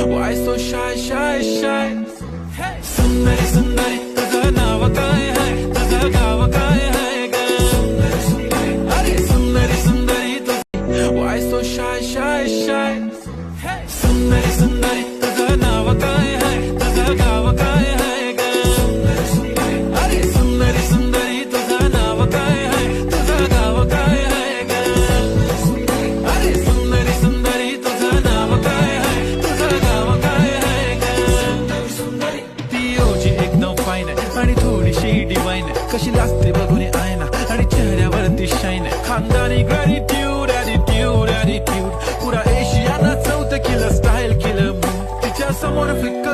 Why so shy, shy, shy? सुंदरी सुंदरी तुझं नाव काय है, तुझं गाव काय है ग? अरे सुंदरी सुंदरी तुझी Why so shy, shy, shy? सुंदरी सुंदरी तुझं नाव काय है, तुझं गाव काय है ग? अरे सुंदरी सुंदरी तुझं नाव काय है, तुझं गाव काय है ग? अरे सुंदरी सुंदरी तुझं नाव काय है, तुझं गाव काय है ग? ती ओजी एकदम फाईन आहे आणि थोडीशी डिवाइन आहे, कशी लागते बघून आयना आणि चेहऱ्यावरती शाईन आहे. खानदानी ग्रॅटिट्यूड ॲटिट्यूड ॲटिट्यूड पुरा एशियाना चौथं केलं स्टाईल केलं. तिच्या समोर फिक्क